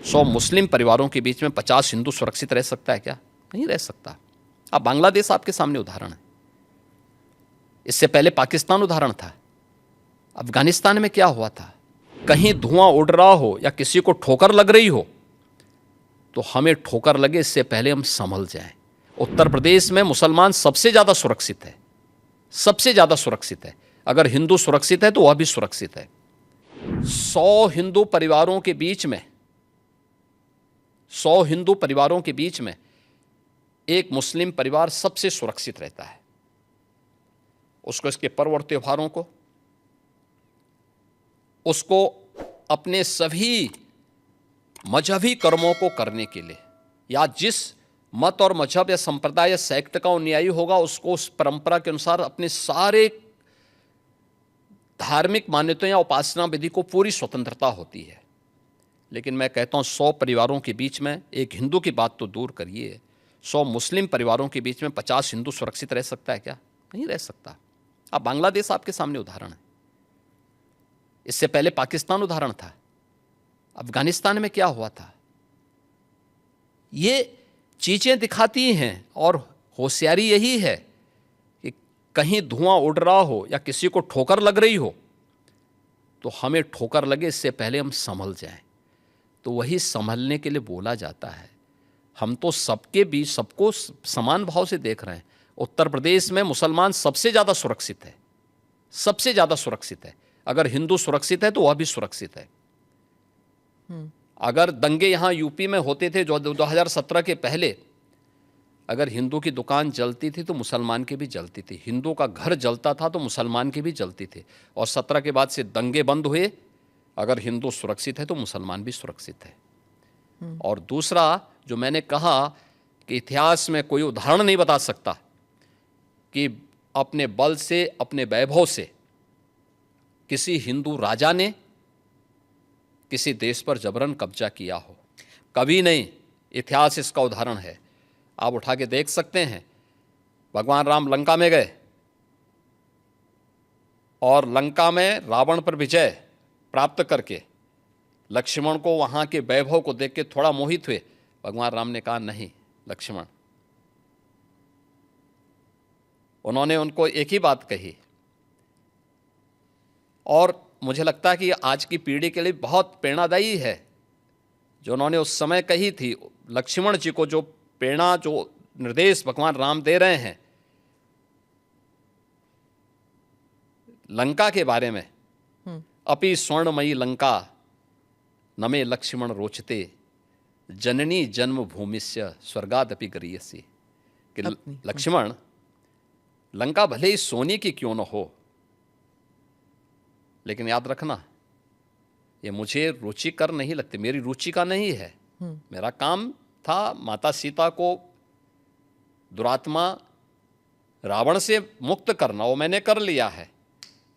100 मुस्लिम परिवारों के बीच में 50 हिंदू सुरक्षित रह सकता है क्या? नहीं रह सकता। अब बांग्लादेश आपके सामने उदाहरण है, इससे पहले पाकिस्तान उदाहरण था। अफगानिस्तान में क्या हुआ था? कहीं धुआं उड़ रहा हो या किसी को ठोकर लग रही हो तो हमें ठोकर लगे इससे पहले हम संभल जाएं। उत्तर प्रदेश में मुसलमान सबसे ज़्यादा सुरक्षित है, सबसे ज़्यादा सुरक्षित है। अगर हिंदू सुरक्षित है तो वह भी सुरक्षित है। 100 हिंदू परिवारों के बीच में 100 हिंदू परिवारों के बीच में एक मुस्लिम परिवार सबसे सुरक्षित रहता है। उसको इसके पर्व और त्योहारों को, उसको अपने सभी मजहबी कर्मों को करने के लिए, या जिस मत और मजहब या संप्रदाय या सेक्ट का अनुयायी होगा उसको उस परंपरा के अनुसार अपने सारे धार्मिक मान्यताओं या उपासना विधि को पूरी स्वतंत्रता होती है। लेकिन मैं कहता हूं 100 परिवारों के बीच में, एक हिंदू की बात तो दूर करिए, 100 मुस्लिम परिवारों के बीच में 50 हिंदू सुरक्षित रह सकता है क्या? नहीं रह सकता। अब बांग्लादेश आपके सामने उदाहरण है, इससे पहले पाकिस्तान उदाहरण था। अफगानिस्तान में क्या हुआ था? ये चीजें दिखाती हैं और होशियारी यही है कि कहीं धुआं उड़ रहा हो या किसी को ठोकर लग रही हो तो हमें ठोकर लगे इससे पहले हम संभल जाएं। तो वही संभलने के लिए बोला जाता है। हम तो सबके बीच सबको समान भाव से देख रहे हैं। उत्तर प्रदेश में मुसलमान सबसे ज़्यादा सुरक्षित है, सबसे ज़्यादा सुरक्षित है। अगर हिंदू सुरक्षित है तो वह भी सुरक्षित है। अगर दंगे यहाँ यूपी में होते थे जो 2017 के पहले, अगर हिंदू की दुकान जलती थी तो मुसलमान की भी जलती थी, हिंदू का घर जलता था तो मुसलमान की भी जलती थी। और 17 के बाद से दंगे बंद हुए। अगर हिंदू सुरक्षित है तो मुसलमान भी सुरक्षित है। और दूसरा जो मैंने कहा कि इतिहास में कोई उदाहरण नहीं बता सकता कि अपने बल से, अपने वैभव से किसी हिंदू राजा ने किसी देश पर जबरन कब्जा किया हो, कभी नहीं। इतिहास इसका उदाहरण है, आप उठा के देख सकते हैं। भगवान राम लंका में गए और लंका में रावण पर विजय प्राप्त करके लक्ष्मण को वहाँ के वैभव को देख के थोड़ा मोहित हुए। भगवान राम ने कहा नहीं लक्ष्मण, उन्होंने उनको एक ही बात कही और मुझे लगता है कि आज की पीढ़ी के लिए बहुत प्रेरणादायी है जो उन्होंने उस समय कही थी। लक्ष्मण जी को जो प्रेरणा, जो निर्देश भगवान राम दे रहे हैं लंका के बारे में, अपि स्वर्णमयी लंका न मे लक्ष्मण रोचते, जननी जन्मभूमिस्य स्वर्गादपि गरीयसी। कि लक्ष्मण, लंका भले ही सोने की क्यों न हो, लेकिन याद रखना ये मुझे रुचिकर नहीं लगती, मेरी रुचि का नहीं है। मेरा काम था माता सीता को दुरात्मा रावण से मुक्त करना, वो मैंने कर लिया है।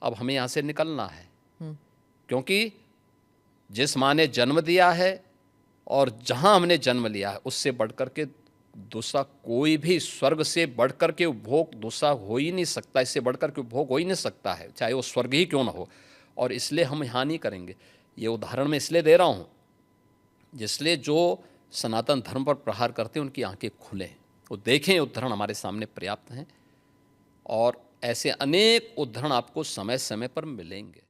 अब हमें यहाँ से निकलना है, क्योंकि जिस माँ ने जन्म दिया है और जहाँ हमने जन्म लिया है उससे बढ़कर के दूसरा कोई भी, स्वर्ग से बढ़कर के उपभोग दूसरा हो ही नहीं सकता, इससे बढ़कर के उपभोग हो ही नहीं सकता है, चाहे वो स्वर्ग ही क्यों ना हो। और इसलिए हम यहाँ नहीं करेंगे। ये उदाहरण मैं इसलिए दे रहा हूँ जिसलिए जो सनातन धर्म पर प्रहार करते हैं उनकी आंखें खुलें, वो देखें। उदाहरण हमारे सामने पर्याप्त हैं और ऐसे अनेक उदाहरण आपको समय समय पर मिलेंगे।